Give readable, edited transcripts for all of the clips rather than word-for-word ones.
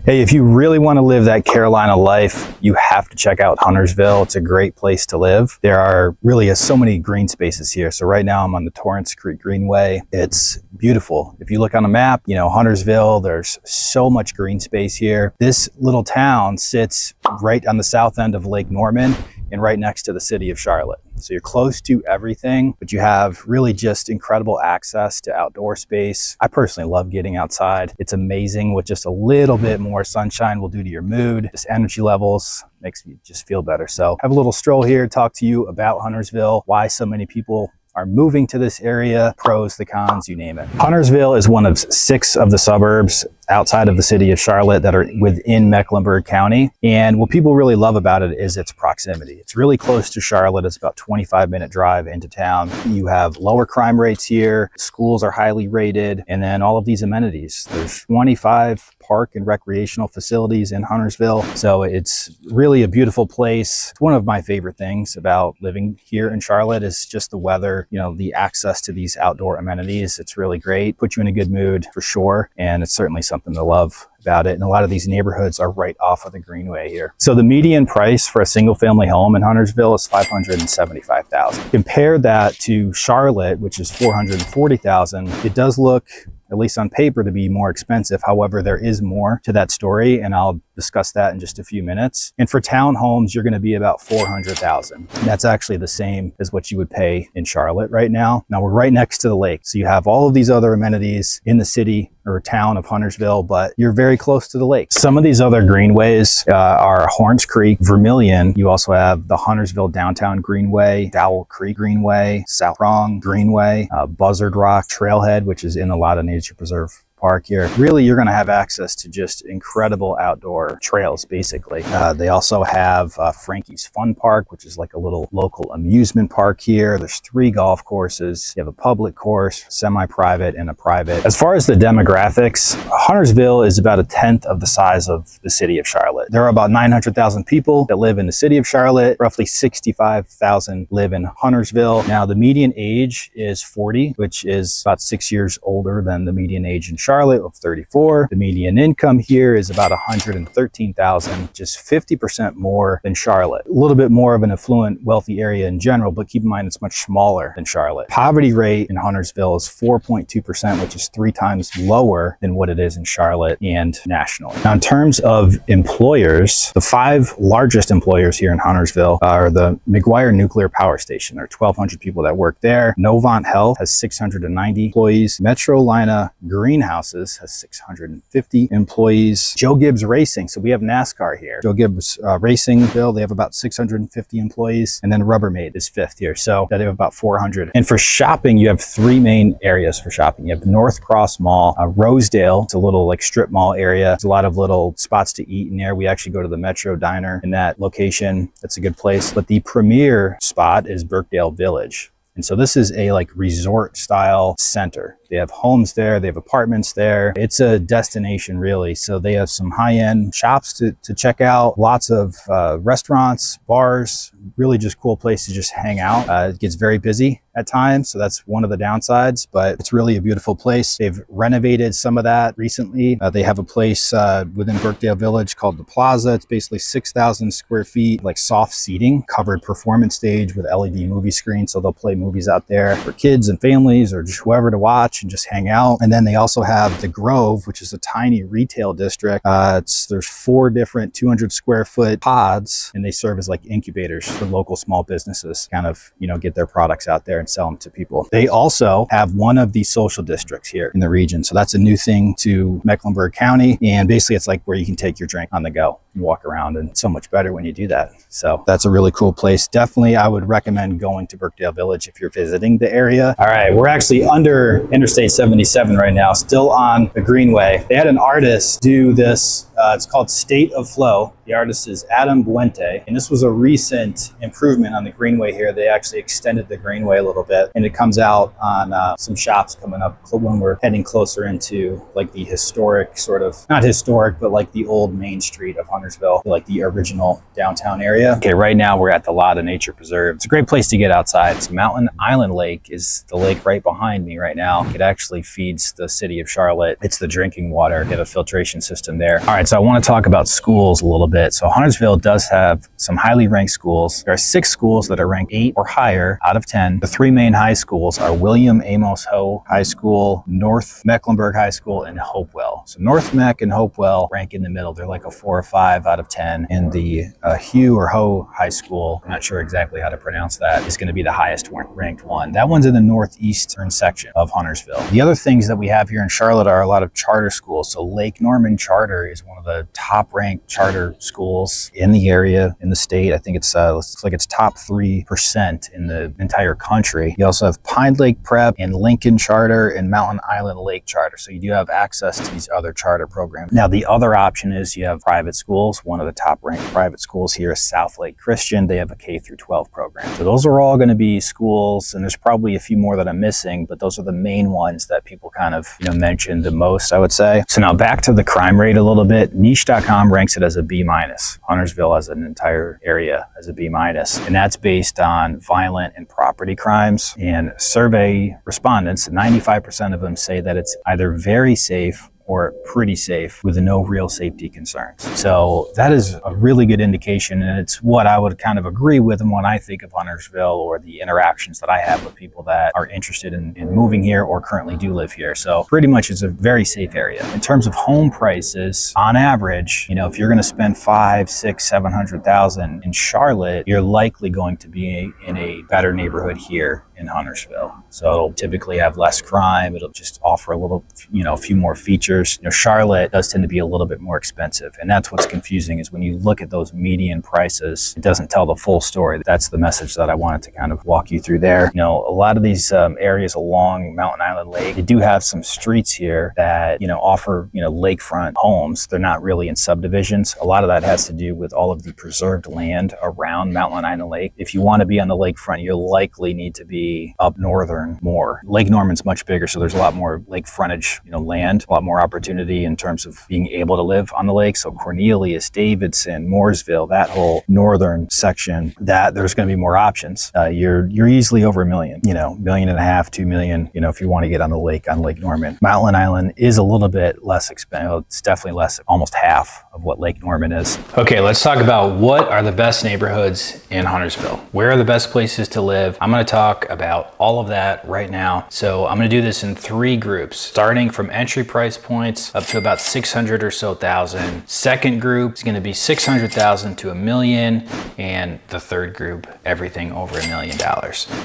Hey, if you really want to live that Carolina life, you have to check out Huntersville. It's a great place to live. There are really so many green spaces here. So right now I'm on the Torrance Creek Greenway. It's beautiful. If you look on a map, you know, Huntersville, there's so much green space here. This little town sits right on the south end of Lake Norman and right next to the city of Charlotte. So you're close to everything, but you have really just incredible access to outdoor space. I personally love getting outside. It's amazing what just a little bit more sunshine will do to your mood, just energy levels, makes me just feel better. So have a little stroll here, talk to you about Huntersville, why so many people are moving to this area, pros, the cons, you name it. Huntersville is one of 6 of the suburbs outside of the city of Charlotte that are within Mecklenburg County. And what people really love about it is its proximity. It's really close to Charlotte. It's about 25-minute drive into town. You have lower crime rates here. Schools are highly rated. And then all of these amenities. There's 25 park and recreational facilities in Huntersville. So it's really a beautiful place. It's one of my favorite things about living here in Charlotte is just the weather, you know, the access to these outdoor amenities. It's really great. Put you in a good mood for sure. And it's certainly something to love about it. And a lot of these neighborhoods are right off of the Greenway here. So the median price for a single family home in Huntersville is $575,000. Compare that to Charlotte, which is $440,000. It does look, at least on paper, to be more expensive. However, there is more to that story, and I'll discuss that in just a few minutes. And for townhomes, you're going to be about $400,000. That's actually the same as what you would pay in Charlotte right now. Now we're right next to the lake, so you have all of these other amenities in the city or town of Huntersville, but you're very close to the lake. Some of these other greenways are Horns Creek, Vermillion. You also have the Huntersville Downtown Greenway, Dowell Creek Greenway, South Prong Greenway, Buzzard Rock Trailhead, which is in the Latta Nature Preserve Park here. Really, you're going to have access to just incredible outdoor trails, basically. They also have Frankie's Fun Park, which is like a little local amusement park here. There's 3 golf courses. You have a public course, semi-private, and a private. As far as the demographics, Huntersville is about 1/10 of the size of the city of Charlotte. There are about 900,000 people that live in the city of Charlotte. Roughly 65,000 live in Huntersville. Now, the median age is 40, which is about 6 years older than the median age in Charlotte of 34. The median income here is about $113,000, just 50% more than Charlotte. A little bit more of an affluent, wealthy area in general, but keep in mind it's much smaller than Charlotte. Poverty rate in Huntersville is 4.2%, which is 3 times lower than what it is in Charlotte and nationally. Now, in terms of employers, the 5 largest employers here in Huntersville are the McGuire Nuclear Power Station. There are 1,200 people that work there. Novant Health has 690 employees. Metrolina Greenhouse has 650 employees. Joe Gibbs Racing, so we have NASCAR here. Joe Gibbs Racingville, they have about 650 employees, and then Rubbermaid is 5th here, so they have about 400. And for shopping, you have 3 main areas for shopping. You have the North Cross Mall, Rosedale, it's a little like strip mall area. There's a lot of little spots to eat in there. We actually go to the Metro Diner in that location. That's a good place. But the premier spot is Birkdale Village. And so this is a like resort style center. They have homes there, they have apartments there. It's a destination really. So they have some high-end shops to check out, lots of restaurants, bars, really just cool place to just hang out. It gets very busy at times, so that's one of the downsides, but it's really a beautiful place. They've renovated some of that recently. They have a place within Birkdale Village called the Plaza. It's basically 6,000 square feet, like soft seating, covered performance stage with LED movie screens. So they'll play movies out there for kids and families or just whoever to watch and just hang out. And then they also have the Grove, which is a tiny retail district. There's 4 different 200 square foot pods, and they serve as like incubators for local small businesses, kind of, you know, get their products out there and sell them to people. They also have one of the social districts here in the region. So that's a new thing to Mecklenburg County. And basically it's like where you can take your drink on the go and walk around, and it's so much better when you do that. So that's a really cool place. Definitely, I would recommend going to Birkdale Village if you're visiting the area. All right, we're actually under Interstate 77 right now, still on the Greenway. They had an artist do this. It's called State of Flow. The artist is Adam Buente, and this was a recent improvement on the Greenway here. They actually extended the Greenway a little bit, and it comes out on some shops coming up when we're heading closer into like the historic sort of, not historic, but like the old main street of Huntersville, like the original downtown area. Okay, right now we're at the Latta Nature Preserve. It's a great place to get outside. It's Mountain Island Lake is the lake right behind me right now. It actually feeds the city of Charlotte. It's the drinking water. They have a filtration system there. All right, So I want to talk about schools a little bit. So Huntersville does have some highly ranked schools. There are 6 schools that are ranked 8 or higher out of 10. The 3 main high schools are William Amos Ho High School, North Mecklenburg High School, and Hopewell. So North Mech and Hopewell rank in the middle. They're like a 4 or 5 out of 10. And the Hugh or Ho High School, I'm not sure exactly how to pronounce that, is going to be the highest ranked one. That one's in the northeastern section of Huntersville. The other things that we have here in Charlotte are a lot of charter schools. So Lake Norman Charter is one of the top ranked charter schools in the area, in the state. I think it's looks like it's top 3% in the entire country. You also have Pine Lake Prep and Lincoln Charter and Mountain Island Lake Charter. So you do have access to these other charter programs. Now the other option is you have private schools. One of the top ranked private schools here is South Lake Christian. They have a K through 12 program. So those are all going to be schools, and there's probably a few more that I'm missing, but those are the main ones that people kind of mention the most, I would say. So now back to the crime rate a little bit. Niche.com ranks it as a B-. Huntersville as an entire area as a B-, and that's based on violent and property crimes. And survey respondents, 95% of them say that it's either very safe or pretty safe with no real safety concerns. So that is a really good indication, and it's what I would kind of agree with when I think of Huntersville or the interactions that I have with people that are interested in moving here or currently do live here. So pretty much it's a very safe area. In terms of home prices, on average, if you're gonna spend $500,000, $600,000, $700,000 in Charlotte, you're likely going to be in a better neighborhood here in Huntersville. So it'll typically have less crime. It'll just offer a little, a few more features. Charlotte does tend to be a little bit more expensive. And that's what's confusing, is when you look at those median prices, it doesn't tell the full story. That's the message that I wanted to kind of walk you through there. A lot of these areas along Mountain Island Lake, they do have some streets here that, offer, lakefront homes. They're not really in subdivisions. A lot of that has to do with all of the preserved land around Mountain Island Lake. If you want to be on the lakefront, you'll likely need to be up northern more. Lake Norman's much bigger, so there's a lot more lake frontage, land, a lot more opportunity in terms of being able to live on the lake. So Cornelius, Davidson, Mooresville, that whole northern section, that there's going to be more options. You're easily over $1 million, $1.5 million, $2 million, if you want to get on the lake on Lake Norman. Mountain Island is a little bit less expensive. It's definitely less, almost half of what Lake Norman is. Okay, let's talk about what are the best neighborhoods in Huntersville. Where are the best places to live? I'm going to talk about all of that right now. So I'm going to do this in 3 groups, starting from entry price points up to about 600 or so thousand. Second group is going to be 600,000 to $1 million, and the third group, everything over $1 million.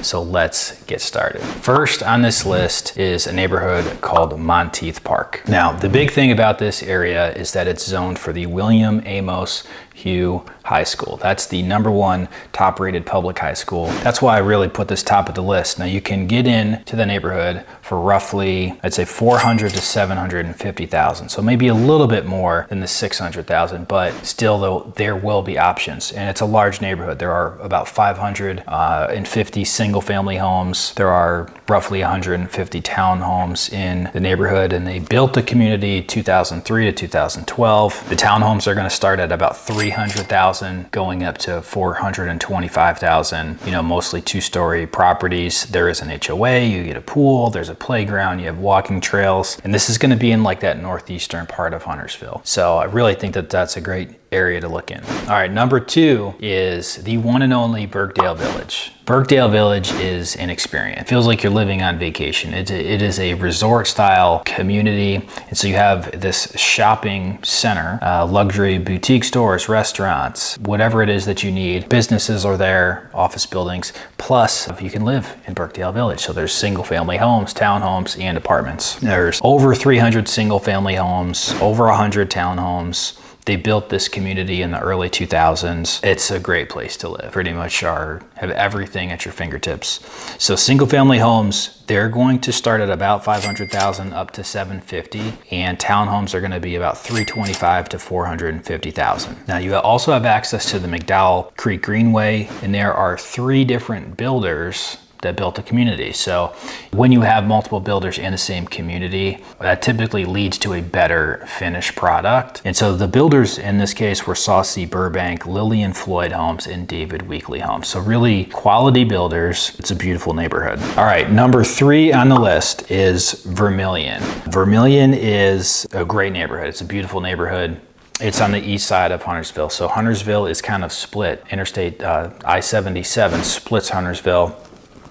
So let's get started. First on this list is a neighborhood called Monteith Park. Now, the big thing about this area is that it's zoned for the William Amos Hugh High School. That's the #1 top rated public high school. That's why I really put this top of the list. Now you can get into the neighborhood for roughly, I'd say 400 to 750,000. So maybe a little bit more than the 600,000, but still though, there will be options. And it's a large neighborhood. There are about 550 single family homes. There are roughly 150 townhomes in the neighborhood, and they built the community 2003 to 2012. The townhomes are going to start at about 300,000 going up to 425,000, mostly 2-story properties. There is an HOA, you get a pool, there's a playground, you have walking trails, and this is going to be in like that northeastern part of Huntersville. So I really think that that's a great area to look in. All right, number 2 is the one and only Birkdale Village. Birkdale Village is an experience. It feels like you're living on vacation. It is a resort style community. And so you have this shopping center, luxury boutique stores, restaurants, whatever it is that you need. Businesses are there, office buildings, plus you can live in Birkdale Village. So there's single family homes, townhomes, and apartments. There's over 300 single family homes, over 100 townhomes. They built this community in the early 2000s. It's a great place to live. Pretty much have everything at your fingertips. So single family homes, they're going to start at about 500,000 up to 750, and townhomes are going to be about 325 to 450,000. Now you also have access to the McDowell Creek Greenway, and there are 3 different builders that built a community. So when you have multiple builders in the same community, that typically leads to a better finished product. And so the builders in this case were Saucy Burbank, Lillian Floyd Homes, and David Weekley Homes. So really quality builders. It's a beautiful neighborhood. All right, number 3 on the list is Vermillion. Vermillion is a great neighborhood. It's a beautiful neighborhood. It's on the east side of Huntersville. So Huntersville is kind of split. Interstate I-77 splits Huntersville.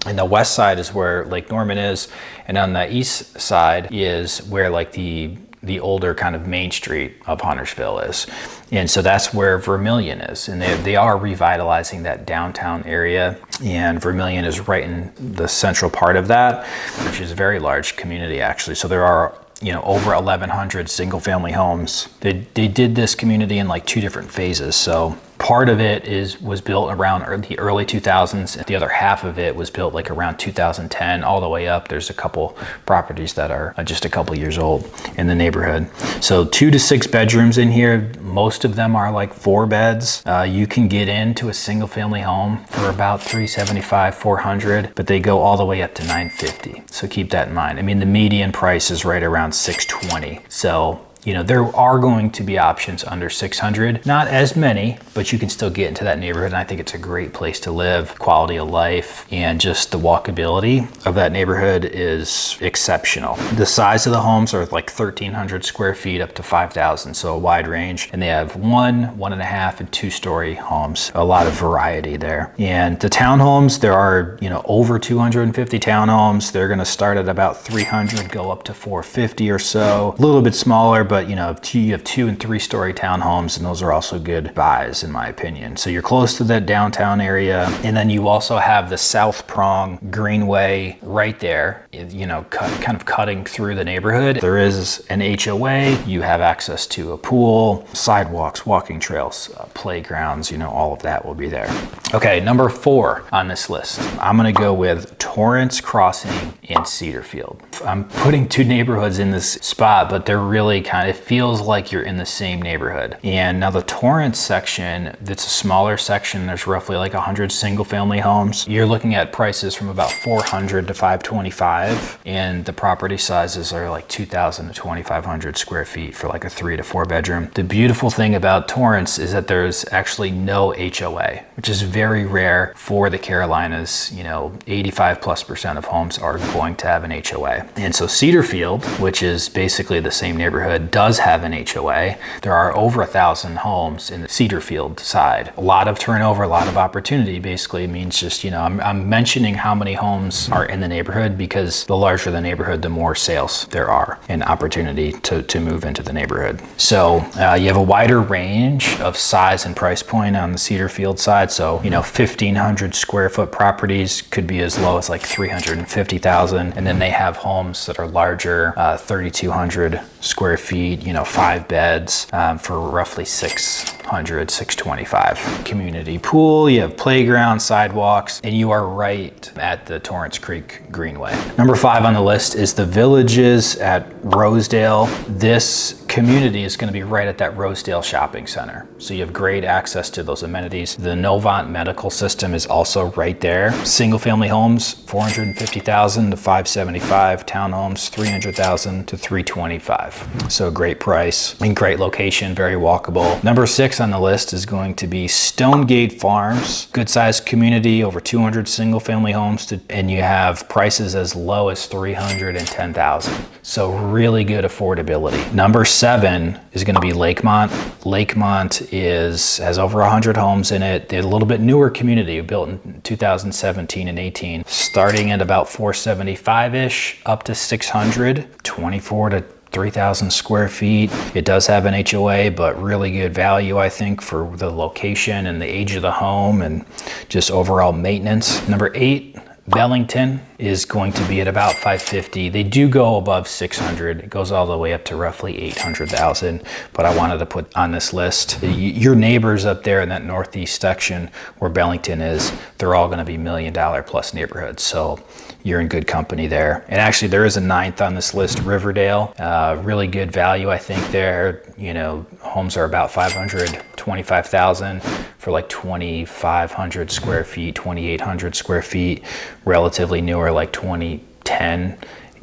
And the west side is where Lake Norman is. And on the east side is where like the older kind of main street of Huntersville is. And so that's where Vermillion is. And they are revitalizing that downtown area. And Vermillion is right in the central part of that, which is a very large community actually. So there are, you know, over 1,100 single family homes. They did this community in like 2 different phases. So part of it was built around the early 2000s. The other half of it was built like around 2010 all the way up. There's a couple properties that are just a couple years old in the neighborhood. So 2 to 6 bedrooms in here. Most of them are like 4 beds. You can get into a single family home for about $375, $400, but they go all the way up to $950. So keep that in mind. I mean, the median price is right around $620. So, you know, there are going to be options under $600. Not as many, but you can still get into that neighborhood. And I think it's a great place to live, quality of life, and just the walkability of that neighborhood is exceptional. The size of the homes are like 1,300 square feet up to 5,000, so a wide range. And they have 1, 1.5, and 2-story homes. A lot of variety there. And the townhomes, there are, you know, over 250 townhomes. They're gonna start at about 300, go up to 450 or so. A little bit smaller, but you know, you have 2- and 3-story townhomes, and those are also good buys in my opinion. So you're close to that downtown area, and then you also have the South Prong Greenway right there, you know, kind of cutting through the neighborhood. There is an HOA, you have access to a pool, sidewalks, walking trails, playgrounds, you know, all of that will be there. Okay, number 4 on this list, I'm gonna go with Torrence Crossing in Cedarfield. I'm putting 2 neighborhoods in this spot, but they're really it feels like you're in the same neighborhood. And now the Torrance section, it's a smaller section. There's roughly like 100 single family homes. You're looking at prices from about $400 to $525, and the property sizes are like 2,000 to 2,500 square feet for like a 3 to 4 bedroom. The beautiful thing about Torrance is that there's actually no HOA, which is very rare for the Carolinas. You know, 85+% of homes are going to have an HOA. And so Cedarfield, which is basically the same neighborhood, does have an HOA. There are over 1,000 homes in the Cedarfield side. A lot of turnover, a lot of opportunity. Basically means just, you know, I'm mentioning how many homes are in the neighborhood because the larger the neighborhood, the more sales there are and opportunity to move into the neighborhood. So you have a wider range of size and price point on the Cedarfield side. So, you know, 1,500 square foot properties could be as low as like 350,000. And then they have homes that are larger, 3,200 square feet, you know, 5 beds for roughly $600, $625. Community pool, you have playground, sidewalks, and you are right at the Torrance Creek Greenway. Number 5 on the list is the Villages at Rosedale. This community is going to be right at that Rosedale shopping center. So you have great access to those amenities. The Novant medical system is also right there. Single family homes, 450,000 to 575. Townhomes, 300,000 to 325. So great price and great location, very walkable. Number 6 on the list is going to be Stonegate Farms. Good sized community, over 200 single family homes, and you have prices as low as 310,000. So really good affordability. Number 7 is going to be Lakemont. Lakemont has over 100 homes in it. They're a little bit newer community, built in 2017 and 18, starting at about 475-ish up to 600, 24 to 3,000 square feet. It does have an HOA, but really good value, I think, for the location and the age of the home and just overall maintenance. Number 8, Bellington is going to be at about 550. They do go above 600. It goes all the way up to roughly 800,000, but I wanted to put on this list. Your neighbors up there in that northeast section where Bellington is, they're all gonna be $1 million plus neighborhoods. So you're in good company there. And actually there is a 9th on this list, Riverdale. Really good value, I think there. You know, homes are about 525,000 for like 2,500 square feet, 2,800 square feet, relatively newer, like 2010.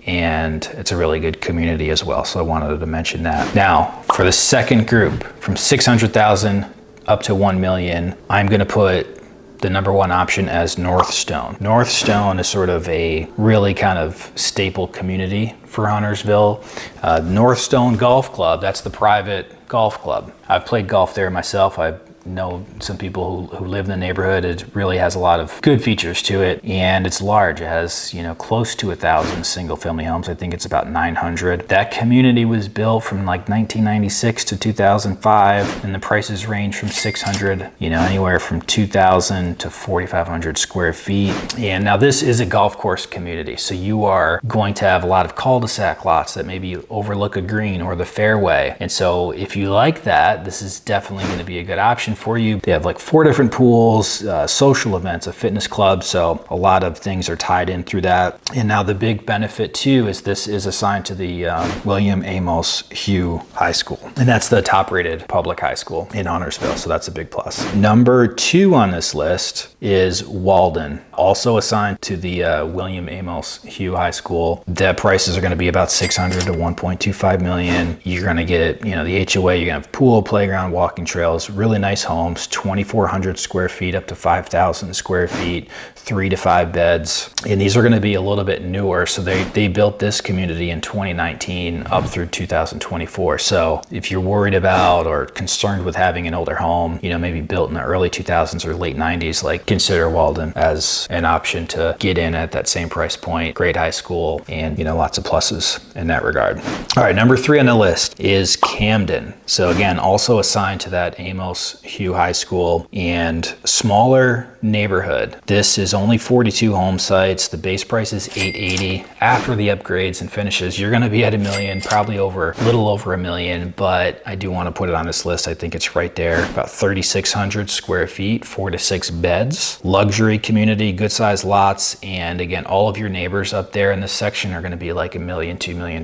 And it's a really good community as well. So I wanted to mention that. Now, for the second group, from 600,000 up to 1 million, I'm gonna put the number 1 option as Northstone. Northstone is sort of a really kind of staple community for Huntersville. Northstone Golf Club, that's the private Golf Club. I've played golf there myself. I know some people who live in the neighborhood. It really has a lot of good features to it, and it's large. It has, you know, close to 1,000 single family homes. I think it's about 900. That community was built from like 1996 to 2005, and the prices range from 600, you know, anywhere from 2,000 to 4,500 square feet. And now this is a golf course community, so you are going to have a lot of cul-de-sac lots that maybe overlook a green or the fairway. And so if you like that, this is definitely going to be a good option for you. They have like 4 different pools, social events, a fitness club, so a lot of things are tied in through that. And now the big benefit too is this is assigned to the William Amos Hugh High School, and that's the top rated public high school in Huntersville, so that's a big plus. Number 2 on this list is Walden, also assigned to the William Amos Hugh High School. The prices are going to be about 600 to 1.25 million. You're going to get, you know, the HOA, you're going to have pool, playground, walking trails, really nice homes, 2,400 square feet up to 5,000 square feet, 3 to 5 beds. And these are going to be a little bit newer. So they built this community in 2019 up through 2024. So if you're worried about or concerned with having an older home, you know, maybe built in the early 2000s or late 90s, like consider Walden as an option to get in at that same price point. Great high school, and, you know, lots of pluses in that regard. All right, number 3 on the list is Camden. So again, also assigned to that Amos Hugh High School, and smaller neighborhood. This is only 42 home sites. The base price is $880. After the upgrades and finishes, you're going to be at $1 million, probably a little over $1 million, but I do want to put it on this list. I think it's right there. About 3,600 square feet, 4 to 6 beds, luxury community, good sized lots, and again, all of your neighbors up there in this section are going to be like $1 million, $2 million.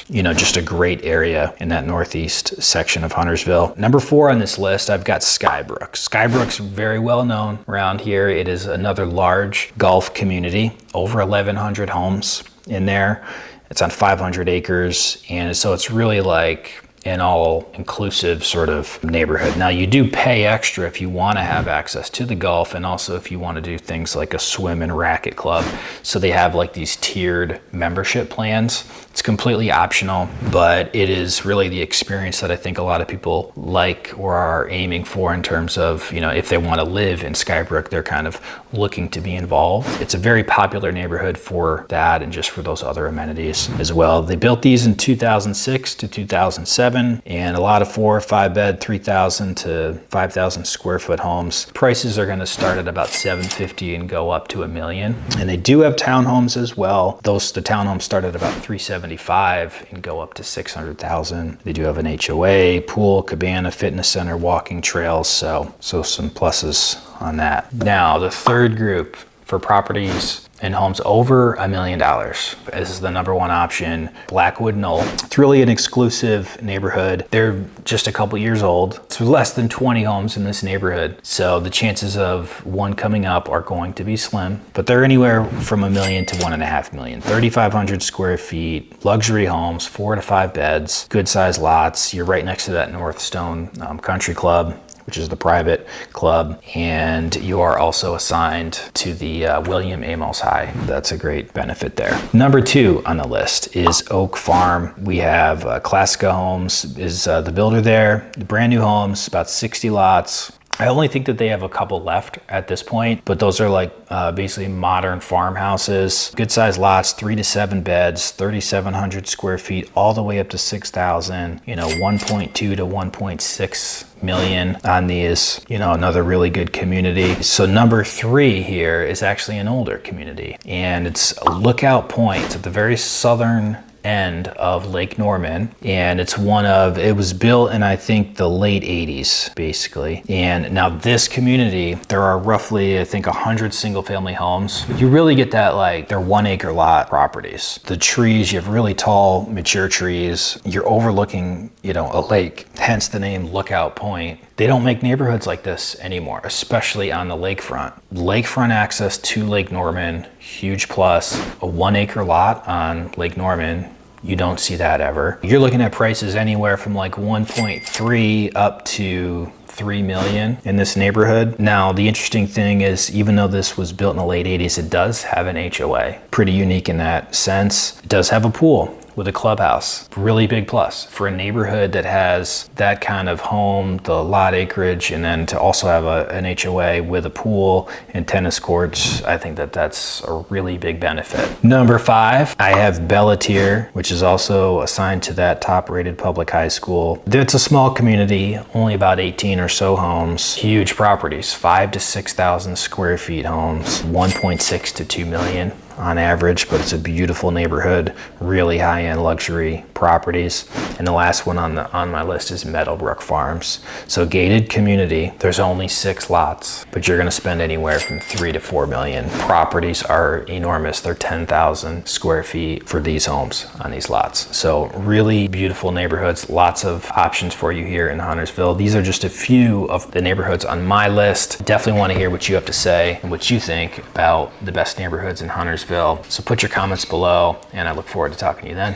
You know, just a great area in that northeast section of Huntersville. Number 4 on this list, I've got Skybrook. Skybrook's very well known around here. It is another large golf community, over 1,100 homes in there. It's on 500 acres, and so it's really like an all-inclusive sort of neighborhood. Now, you do pay extra if you want to have access to the golf, and also if you want to do things like a swim and racket club. So they have like these tiered membership plans. It's completely optional, but it is really the experience that I think a lot of people like or are aiming for in terms of, you know, if they want to live in Skybrook, they're kind of looking to be involved. It's a very popular neighborhood for that and just for those other amenities as well. They built these in 2006 to 2007, and a lot of 4 or 5 bed, 3,000 to 5,000 square foot homes. Prices are going to start at about $750 and go up to $1 million. And they do have townhomes as well. The townhomes start at about $375 and go up to $600,000. They do have an HOA, pool, cabana, fitness center, walking trails. So some pluses on that. Now, the third group for properties and homes over $1 million. This is the number 1 option, Blackwood, Knoll. It's really an exclusive neighborhood. They're just a couple years old. It's less than 20 homes in this neighborhood. So the chances of one coming up are going to be slim, but they're anywhere from $1 million to $1.5 million. 3,500 square feet, luxury homes, 4 to 5 beds, good sized lots. You're right next to that Northstone Country Club, which is the private club, and you are also assigned to the William Amos High. That's a great benefit there. Number 2 on the list is Oak Farm. We have Classica Homes is the builder there. The brand new homes, about 60 lots. I only think that they have a couple left at this point, but those are like basically modern farmhouses, good sized lots, 3 to 7 beds, 3,700 square feet, all the way up to 6,000, you know, 1.2 to 1.6 million on these, you know, another really good community. So number 3 here is actually an older community, and it's Lookout Point. It's at the very southern end of Lake Norman, and it was built in, I think, the late 80s basically. And now this community, there are roughly, I think, 100 single family homes. You really get that, like, they're 1 acre lot properties. The trees, you have really tall mature trees. You're overlooking, you know, a lake, hence the name Lookout Point. They don't make neighborhoods like this anymore, especially on the lakefront. Lakefront access to Lake Norman, huge plus. A 1 acre lot on Lake Norman, you don't see that ever. You're looking at prices anywhere from like 1.3 up to 3 million in this neighborhood. Now, the interesting thing is, even though this was built in the late 80s, it does have an HOA. Pretty unique in that sense. It does have a pool, with a clubhouse. Really big plus for a neighborhood that has that kind of home, the lot acreage, and then to also have an HOA with a pool and tennis courts. I think that that's a really big benefit. Number 5, I have Belleterre, which is also assigned to that top rated public high school. It's a small community, only about 18 or so homes, huge properties, 5,000 to 6,000 square feet homes, 1.6 to 2 million on average, but it's a beautiful neighborhood, really high-end luxury properties. And the last one on my list is Meadowbrook Farms. So gated community, there's only 6 lots, but you're gonna spend anywhere from 3 to 4 million. Properties are enormous. They're 10,000 square feet for these homes on these lots. So really beautiful neighborhoods, lots of options for you here in Huntersville. These are just a few of the neighborhoods on my list. Definitely wanna hear what you have to say and what you think about the best neighborhoods in Huntersville. So put your comments below, and I look forward to talking to you then.